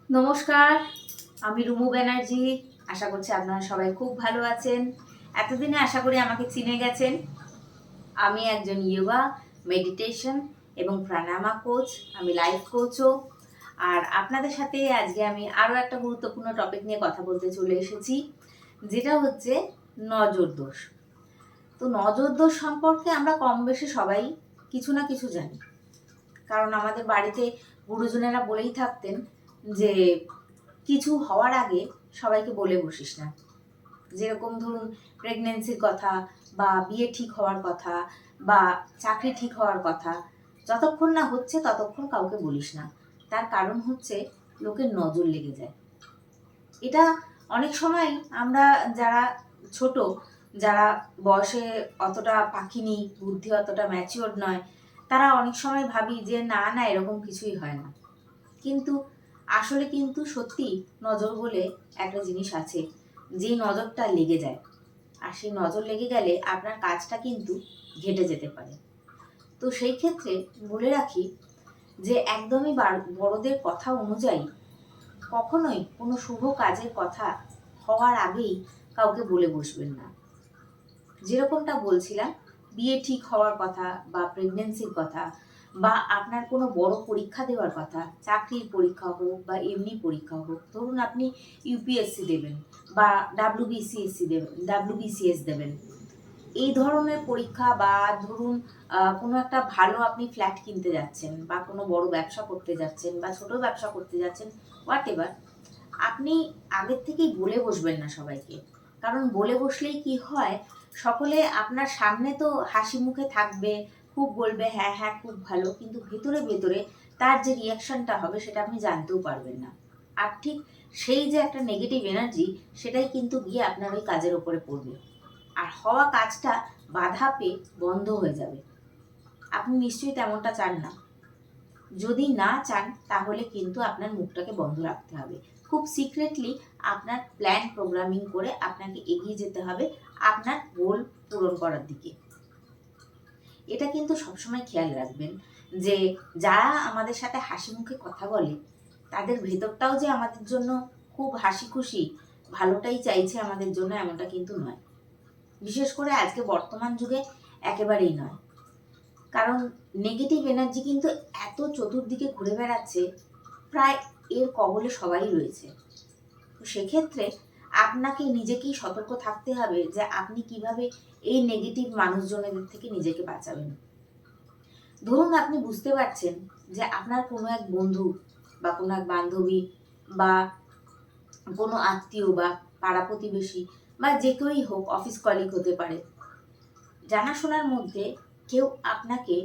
নমস্কার, আমি রুমু ব্যানার্জি। আশা করছি আপনারা সবাই খুব ভালো আছেন। এতদিনে আশা করি আমাকে চিনে গেছেন। আমি একজন ইয়োগা, মেডিটেশন এবং প্রাণায়ামা কোচ। আমি লাইফ কোচও। আর আপনাদের সাথে আজকে আমি আরও একটা গুরুত্বপূর্ণ টপিক নিয়ে কথা বলতে চলে এসেছি, যেটা হচ্ছে নজর দোষ। তো নজর দোষ সম্পর্কে আমরা কম বেশি সবাই কিছু না কিছু জানি। কারণ আমাদের বাড়িতে গুরুজনেরা বলেই থাকতেন যে কিছু হওয়ার আগে সবাইকে বলে বসিস না। যেরকম ধরুন প্রেগনেন্সির কথা বা বিয়ে ঠিক হওয়ার কথা বা চাকরি ঠিক হওয়ার কথা, যতক্ষণ না হচ্ছে ততক্ষণ কাউকে বলিস না। তার কারণ হচ্ছে লোকের নজর লেগে যায়। এটা অনেক সময় আমরা যারা ছোট, যারা বয়সে অতটা পাকিনি, বুদ্ধি অতটা ম্যাচিওর নয়, তারা অনেক সময় ভাবি যে না না এরকম কিছুই হয় না। কিন্তু আসলে কিন্তু সত্যি নজর বলে একটা জিনিস আছে, যে নজরটা লেগে যায়। আর সেই নজর লেগে গেলে আপনার কাজটা কিন্তু ঘেটে যেতে পারে। তো সেই ক্ষেত্রে বলে রাখি যে একদমই বড়দের কথা অনুযায়ী কখনোই কোনো শুভ কাজের কথা হওয়ার আগেই কাউকে বলে বসবেন না। যেরকমটা বলছিলাম, বিয়ে ঠিক হওয়ার কথা বা প্রেগনেন্সির কথা বা আপনার কোনো বড় পরীক্ষা দেওয়ার কথা, চাকরির পরীক্ষা হোক বা এমনি পরীক্ষা হোক, ধরুন আপনি ইউপিএসসি দেবেন বা ডাব্লিউবিসিএস দেবেন, এই ধরনের পরীক্ষা বা ধরুন কোনো একটা ভালো আপনি ফ্ল্যাট কিনতে যাচ্ছেন বা কোনো বড় ব্যবসা করতে যাচ্ছেন বা ছোট ব্যবসা করতে যাচ্ছেন, হোয়াট এভার, আপনি আগের থেকেই বলে বসবেন না সবাইকে। কারণ বলে বসলেই কি হয়, সকলে আপনার সামনে তো হাসি মুখে থাকবে, খুব বলবে হ্যাঁ হ্যাঁ খুব ভালো, কিন্তু ভেতরে ভেতরে তার যে রিয়াকশনটা হবে সেটা আপনি জানতেও পারবেন না। আর ঠিক সেই যে একটা নেগেটিভ এনার্জি, সেটাই কিন্তু গিয়ে আপনার ওই কাজের ওপরে পড়বে, আর হওয়া কাজটা বাধা পেয়ে বন্ধ হয়ে যাবে। আপনি নিশ্চয়ই তেমনটা চান না। যদি না চান তাহলে কিন্তু আপনার মুখটাকে বন্ধ রাখতে হবে। খুব সিক্রেটলি আপনার প্ল্যান প্রোগ্রামিং করে আপনাকে এগিয়ে যেতে হবে আপনার গোল পূরণ করার দিকে। এটা কিন্তু সবসময় খেয়াল রাখবেন যে যারা আমাদের সাথে হাসি মুখে কথা বলে, তাদের ভেতরটাও যে আমাদের জন্য খুব হাসি খুশি, ভালোটাই চাইছে আমাদের জন্য, এমনটা কিন্তু নয়। বিশেষ করে আজকে বর্তমান যুগে একেবারেই নয়। কারণ নেগেটিভ এনার্জি কিন্তু এত চতুর্দিকে ঘুরে বেড়াচ্ছে, প্রায় এর কবলে সবাই রয়েছে। তো সেক্ষেত্রে আপনাকে নিজেকেই সতর্ক থাকতে হবে যে আপনি কিভাবে এই নেগেটিভ মানুষজনের থেকে নিজেকে বাঁচাবেন। ধরুন আপনি বুঝতে পারছেন যে আপনার কোনো এক বন্ধু বা কোনো এক বান্ধবী বা কোনো আত্মীয় বা পাড়া প্রতিবেশী বা যে কেউই হোক, অফিস কলিগ হতে পারে, জানাশোনার মধ্যে কেউ আপনাকে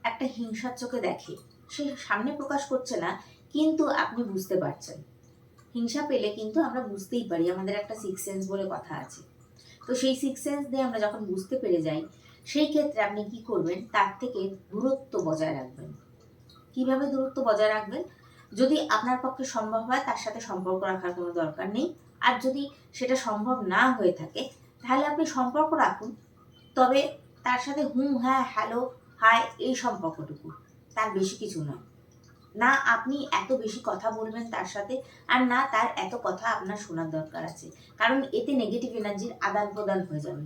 একটা হিংসার চোখে দেখে। সে সামনে প্রকাশ করছে না, কিন্তু আপনি বুঝতে পারছেন। হিংসা পেলে কিন্তু আমরা বুঝতেই পারি, আমাদের একটা সিক্স সেন্স বলে কথা আছে। তো সেই সিক্স সেন্স দিয়ে আমরা যখন বুঝতে পেরে যাই, সেই ক্ষেত্রে আপনি কি করবেন, তার থেকে দূরত্ব বজায় রাখবেন। কিভাবে দূরত্ব বজায় রাখবেন? যদি আপনার পক্ষে সম্ভব হয় তার সাথে সম্পর্ক রাখার কোনো দরকার নেই। আর যদি সেটা সম্ভব না হয়ে থাকে, তাহলে আপনি সম্পর্ক রাখুন, তবে তার সাথে হুম হ্যাঁ হ্যালো হাই এই সম্পর্কটুকু, তার বেশি কিছু নয়। না আপনি এত বেশি কথা বলবেন তার সাথে, আর না তার এত কথা আপনার শোনার দরকার আছে। কারণ এতে নেগেটিভ এনার্জির আদান প্রদান হয়ে যাবে,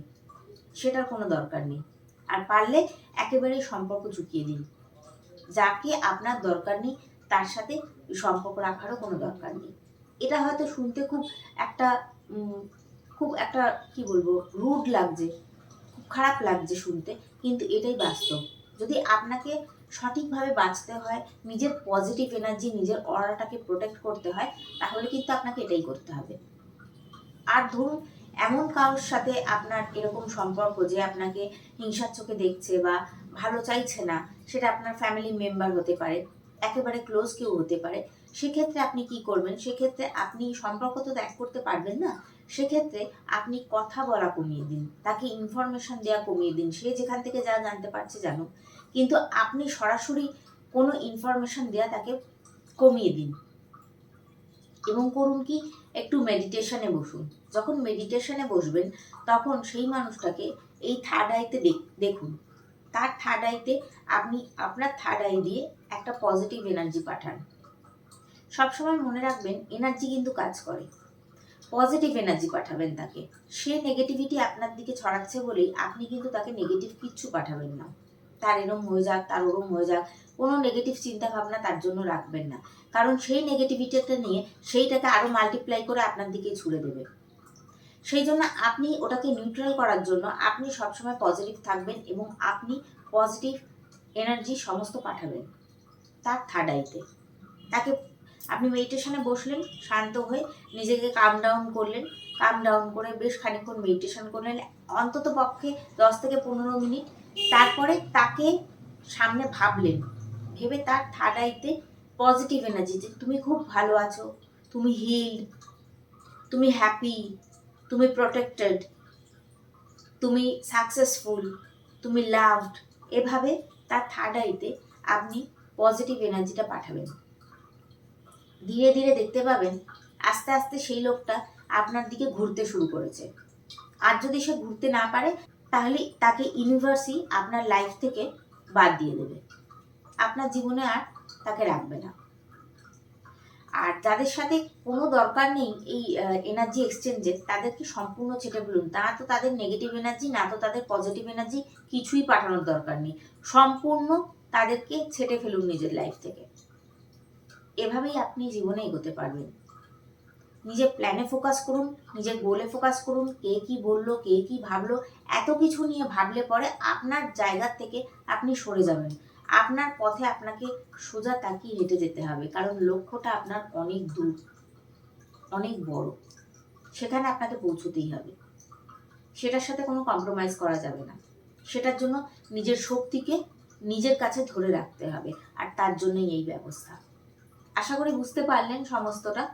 সেটার কোনো দরকার নেই। আর পারলে একেবারেই সম্পর্ক চুকিয়ে দিন। যাকে আপনার দরকার নেই তার সাথে সম্পর্ক রাখারও কোনো দরকার নেই। এটা হয়তো শুনতে খুব একটা খুব একটা কি বলবো, রুড লাগছে, খুব খারাপ লাগছে শুনতে, কিন্তু এটাই বাস্তব। যদি আপনাকে সঠিকভাবে বাঁচতে হয়, নিজের পজিটিভ এনার্জি, নিজের অরাটাকে প্রোটেক্ট করতে হয়, তাহলে কিন্তু আপনাকে এটাই করতে হবে। আর ধরুন এমন কারোর সাথে আপনার এরকম সম্পর্ক যে আপনাকে হিংসার চোখে দেখছে বা ভালো চাইছে না, সেটা আপনার ফ্যামিলি মেম্বার হতে পারে, একেবারে ক্লোজ কেউ হতে পারে, সেক্ষেত্রে আপনি কি করবেন? সেক্ষেত্রে আপনি সম্পর্ক তো ত্যাগ করতে পারবেন না। সেক্ষেত্রে আপনি কথা বলা কমিয়ে দিন, তাকে ইনফরমেশন দেওয়া কমিয়ে দিন। সে যেখান থেকে যা জানতে পারছে জানুক, কিন্তু আপনি সরাসরি কোনো ইনফরমেশন দেওয়া তাকে কমিয়ে দিন। এবং করুন কি, একটু মেডিটেশনে বসুন। যখন মেডিটেশনে বসবেন তখন সেই মানুষটাকে এই থার্ড আইতে দেখুন। তার থার্ড আইতে আপনি আপনার থার্ড আই দিয়ে একটা পজিটিভ এনার্জি পাঠান। সবসময় মনে রাখবেন এনার্জি কিন্তু কাজ করে। পজিটিভ এনার্জি পাঠাবেন তাকে। সে নেগেটিভিটি আপনার দিকে ছড়াচ্ছে বলেই আপনি কিন্তু তাকে নেগেটিভ কিচ্ছু পাঠাবেন না। তার এরম হয়ে যাক, তার ওরম হয়ে যাক, কোনো নেগেটিভ চিন্তা ভাবনা তার জন্য রাখবেন না। কারণ সেই নেগেটিভিটিটা নিয়ে সেইটাকে আরও মাল্টিপ্লাই করে আপনার দিকে ছুড়ে দেবে। সেই জন্য আপনি ওটাকে নিউট্রাল করার জন্য আপনি সবসময় পজিটিভ থাকবেন এবং আপনি পজিটিভ এনার্জি সমস্ত পাঠাবেন তার থার্ড আইতে। তাকে আপনি মেডিটেশনে বসলেন, শান্ত হয়ে নিজেকে কাম ডাউন করলেন, কাম ডাউন করে বেশ খানিকক্ষণ মেডিটেশন করলেন, অন্তত পক্ষে 10 থেকে 15 মিনিট। তারপরে তাকে সামনে ভাবলেন, ভেবে তার থার্ড আইতে পজিটিভ এনার্জি, যে তুমি খুব ভালো আছো, তুমি হিলড, তুমি হ্যাপি, তুমি প্রোটেক্টেড, তুমি সাকসেসফুল, তুমি লাভড, এভাবে তার থার্ড আইতে আপনি পজিটিভ এনার্জিটা পাঠাবেন। ধীরে ধীরে দেখতে পাবেন আস্তে আস্তে সেই লোকটা আপনার দিকে ঘুরতে শুরু করেছে। আর যদি সে ঘুরতে না পারে তাহলে তাকে ইউনিভার্সই আপনার লাইফ থেকে বাদ দিয়ে দেবে, আপনার জীবনে আর তাকে রাখবে না। আর যাদের সাথে কোনো দরকার নেই এই এনার্জি এক্সচেঞ্জের, তাদেরকে সম্পূর্ণ ছেটে ফেলুন। না তো তাদের নেগেটিভ এনার্জি, না তো তাদের পজিটিভ এনার্জি, কিছুই পাঠানোর দরকার নেই। সম্পূর্ণ তাদেরকে ছেটে ফেলুন নিজের লাইফ থেকে। এভাবেই আপনি জীবনে এগোতে পারবেন। নিজের প্ল্যানে ফোকাস করুন, নিজের গোলে ফোকাস করুন। কে কি বললো, কে কি ভাবলো, এত কিছু নিয়ে ভাবলে পরে আপনার জায়গা থেকে আপনি সরে যাবেন। আপনার পথে আপনাকে সোজা তাকিয়ে হেঁটে যেতে হবে, কারণ লক্ষ্যটা আপনার অনেক দূর, অনেক বড়। সেখানে আপনাকে পৌঁছতেই হবে, সেটার সাথে কোনো কম্প্রোমাইজ করা যাবে না। সেটার জন্য নিজের শক্তিকে নিজের কাছে ধরে রাখতে হবে, আর তার জন্যই এই ব্যবস্থা। আশা করি বুঝতে পারলেন সমস্তটা।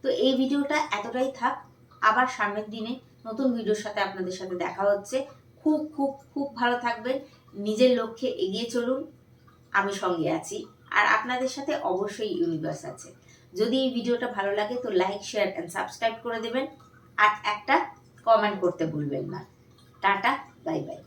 তো এই ভিডিওটা এতটাই থাক, আবার সামনের দিনে নতুন ভিডিওর সাথে আপনাদের সাথে দেখা হচ্ছে। খুব খুব খুব ভালো থাকবেন, নিজের লক্ষ্যে এগিয়ে চলুন, আমি সঙ্গে আছি। আর আপনাদের সাথে অবশ্যই ইউনিভার্স আছে। যদি এই ভিডিওটা ভালো লাগে তো লাইক, শেয়ার অ্যান্ড সাবস্ক্রাইব করে দেবেন, আর একটা কমেন্ট করতে ভুলবেন না। Tata, bye bye.